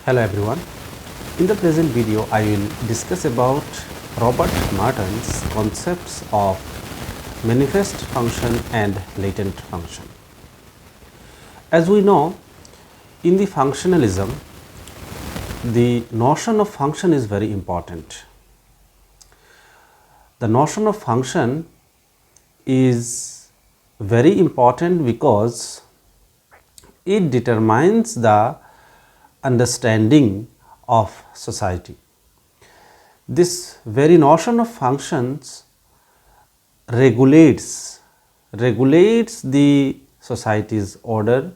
Hello everyone. In the present video I will discuss about Robert Merton's concepts of manifest function and latent function. As we know, in the functionalism, the notion of function is very important. The notion of function is very important because it determines the understanding of society. This very notion of functions regulates the society's order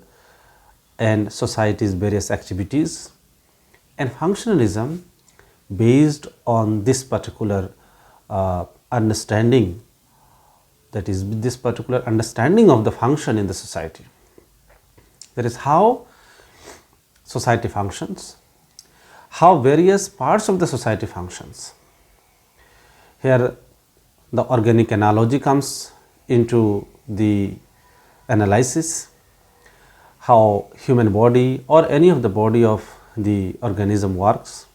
and society's various activities, and functionalism based on this particular understanding, that is this particular understanding of the function in the society. That is how society functions, how various parts of the society functions. Here the organic analogy comes into the analysis, how human body or any of the body of the organism works.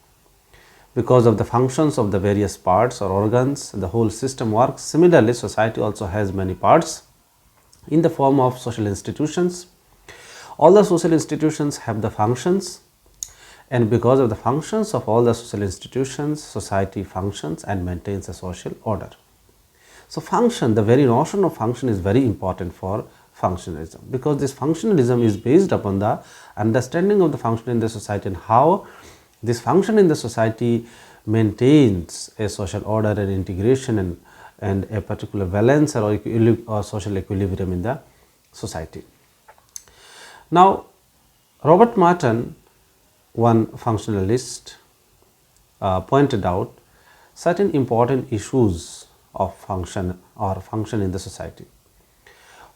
Because of the functions of the various parts or organs, the whole system works. Similarly, society also has many parts in the form of social institutions. All the social institutions have the functions, and because of the functions of all the social institutions, society functions and maintains a social order. So function, the very notion of function is very important for functionalism, because this functionalism is based upon the understanding of the function in the society and how this function in the society maintains a social order and integration and a particular balance or social equilibrium in the society. Now, Robert Merton, one functionalist, pointed out certain important issues of function or function in the society.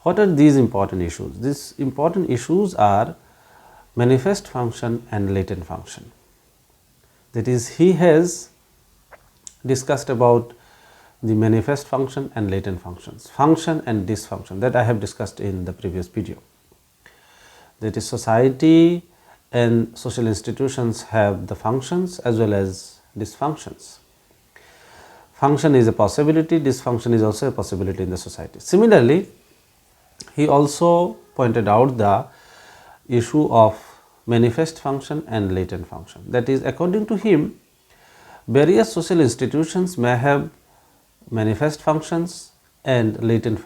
What are these important issues? These important issues are manifest function and latent function. That is, he has discussed about the manifest function and latent functions, function and dysfunction, that I have discussed in the previous video. That is, society and social institutions have the functions as well as dysfunctions. Function is a possibility, dysfunction is also a possibility in the society. Similarly, he also pointed out the issue of manifest function and latent function. That is, according to him, various social institutions may have manifest functions and latent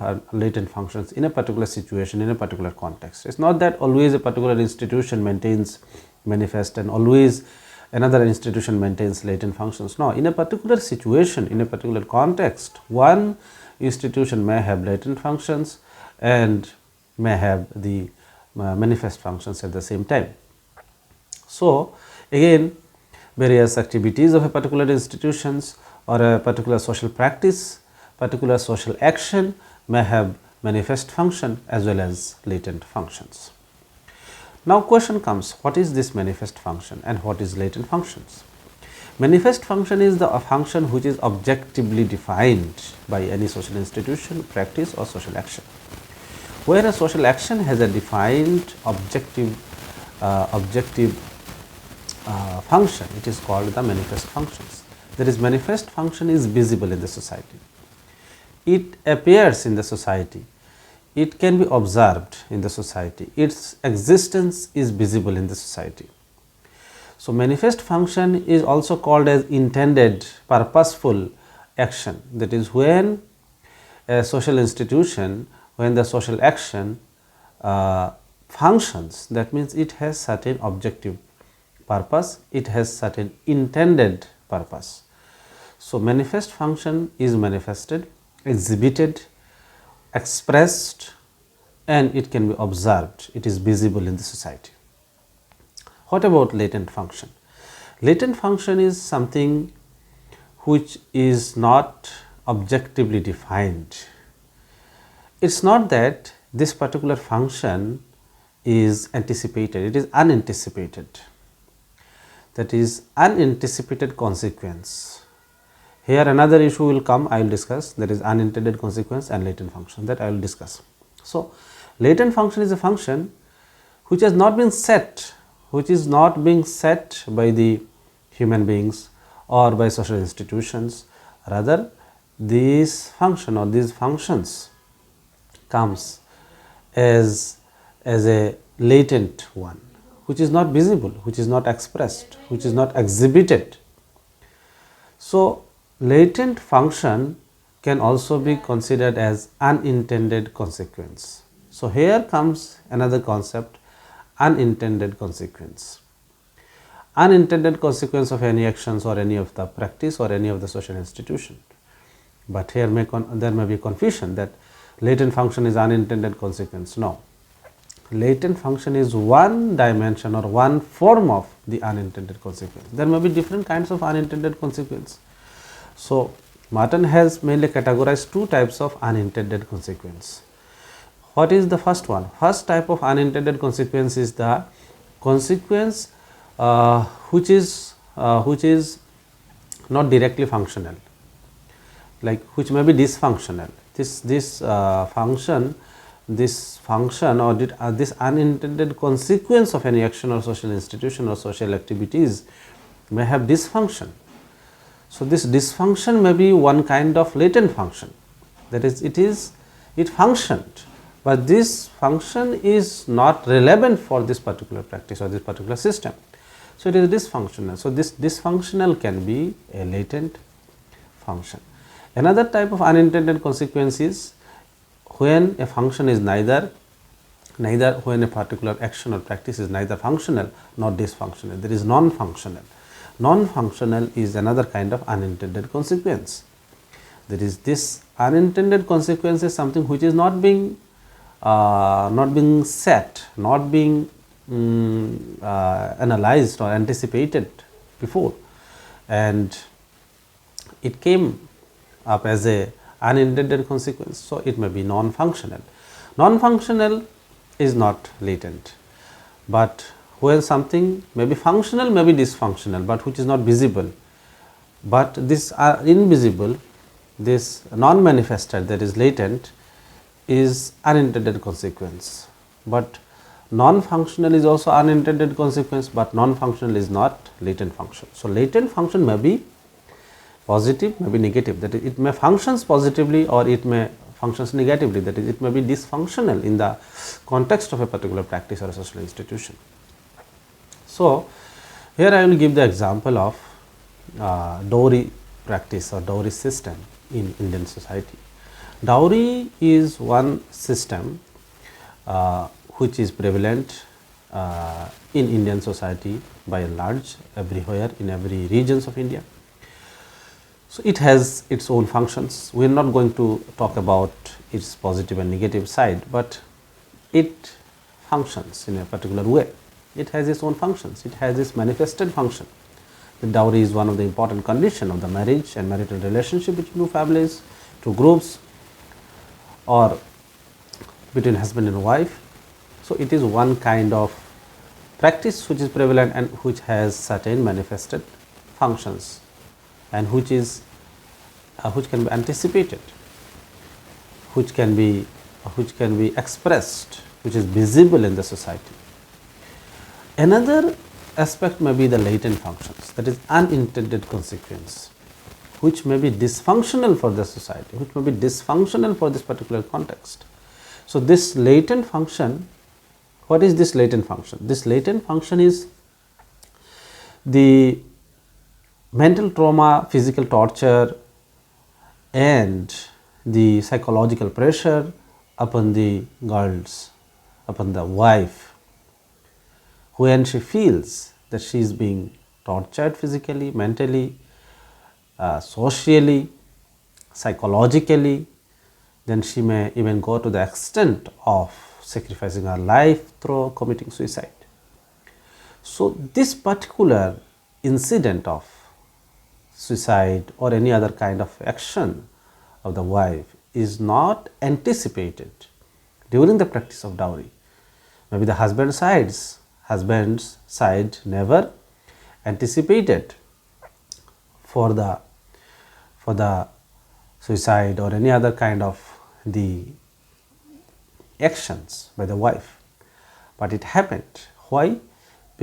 functions in a particular situation, in a particular context. It is not that always a particular institution maintains manifest and always another institution maintains latent functions. No, in a particular situation, in a particular context, one institution may have latent functions and may have the manifest functions at the same time. So, again, various activities of a particular institutions or a particular social practice, particular social action may have manifest function as well as latent functions. Now, question comes, what is this manifest function and what is latent functions? Manifest function is the function which is objectively defined by any social institution, practice or social action. Where a social action has a defined objective function, it is called the manifest functions. That is, manifest function is visible in the society. It appears in the society, it can be observed in the society, its existence is visible in the society. So, manifest function is also called as intended purposeful action. That is, when a social institution, when the social action functions, that means it has certain objective purpose, it has certain intended purpose. So, manifest function is manifested, exhibited, expressed, and it can be observed, it is visible in the society. What about latent function? Latent function is something which is not objectively defined. It is not that this particular function is anticipated, it is unanticipated. That is, unanticipated consequence. Here another issue will come, I will discuss, that is unintended consequence and latent function, that I will discuss. So, latent function is a function which has not been set which is not being set by the human beings or by social institutions. Rather, this function or these functions comes as a latent one, which is not visible, which is not expressed, which is not exhibited. So, latent function can also be considered as unintended consequence. So, here comes another concept, unintended consequence. Unintended consequence of any actions or any of the practice or any of the social institution. But here there may be confusion that latent function is unintended consequence. No, latent function is one dimension or one form of the unintended consequence. There may be different kinds of unintended consequence. So, Merton has mainly categorized two types of unintended consequence. What is the first one? First type of unintended consequence is the consequence which is not directly functional, like which may be dysfunctional. This function or this unintended consequence of any action or social institution or social activities may have dysfunction. So, this dysfunction may be one kind of latent function, that is it functioned, but this function is not relevant for this particular practice or this particular system. So, it is dysfunctional. So, this dysfunctional can be a latent function. Another type of unintended consequence is when a function is neither when a particular action or practice is neither functional nor dysfunctional, there is non-functional. Non-functional is another kind of unintended consequence. There is this unintended consequence is something which is not being set, not being analyzed or anticipated before, and it came up as a unintended consequence. So, it may be non-functional. Non-functional is not latent, but when something may be functional, may be dysfunctional, but which is not visible, but this invisible, this non-manifested, that is latent, is unintended consequence. But non-functional is also unintended consequence, but non-functional is not latent function. So, latent function may be positive, may be negative, that is it may functions positively or it may functions negatively, that is it may be dysfunctional in the context of a particular practice or a social institution. So, here I will give the example of dowry practice or dowry system in Indian society. Dowry is one system which is prevalent in Indian society by and large, everywhere in every regions of India. So, it has its own functions. We are not going to talk about its positive and negative side, but it functions in a particular way. It has its own functions, it has its manifested function. The dowry is one of the important conditions of the marriage and marital relationship between two families, two groups, or between husband and wife. So, it is one kind of practice which is prevalent and which has certain manifested functions and which can be anticipated, which can be expressed, which is visible in the society. Another aspect may be the latent functions, that is unintended consequence, which may be dysfunctional for the society, which may be dysfunctional for this particular context. So, this latent function, what is this latent function? This latent function is the mental trauma, physical torture and the psychological pressure upon the girls, upon the wife, when she feels that she is being tortured physically, mentally, socially, psychologically, then she may even go to the extent of sacrificing her life through committing suicide. So, this particular incident of suicide or any other kind of action of the wife is not anticipated during the practice of dowry. Maybe the husband's side never anticipated for the suicide or any other kind of the actions by the wife, but it happened. Why?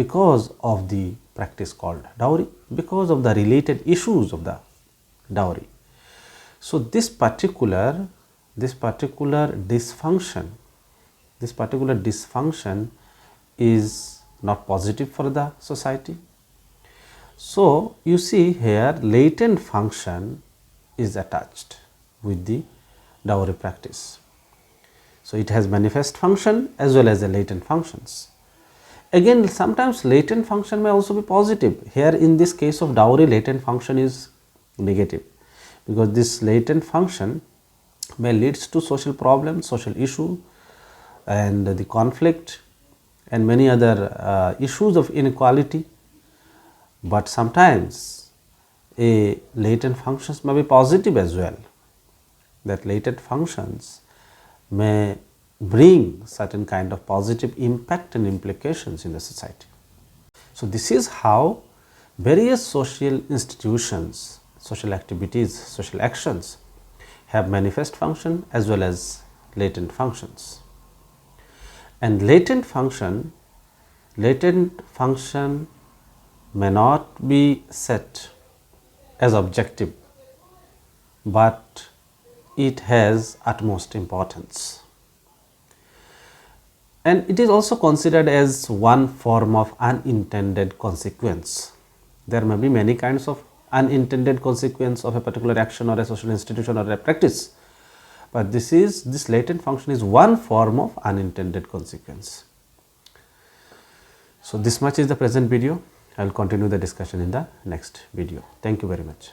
because of the practice called dowry, because of the related issues of the dowry. So, this particular dysfunction is not positive for the society. So, you see here latent function is attached with the dowry practice. So, it has manifest function as well as the latent functions. Again, sometimes latent function may also be positive. Here in this case of dowry, latent function is negative, because this latent function may leads to social problems, social issue, and the conflict and many other issues of inequality. But sometimes a latent functions may be positive as well, that latent functions may bring certain kind of positive impact and implications in the society. So, this is how various social institutions, social activities, social actions have manifest function as well as latent functions. And latent function may not be set as objective, but it has utmost importance. And it is also considered as one form of unintended consequence. There may be many kinds of unintended consequence of a particular action or a social institution or a practice, but this latent function is one form of unintended consequence. So, this much is the present video. I will continue the discussion in the next video. Thank you very much.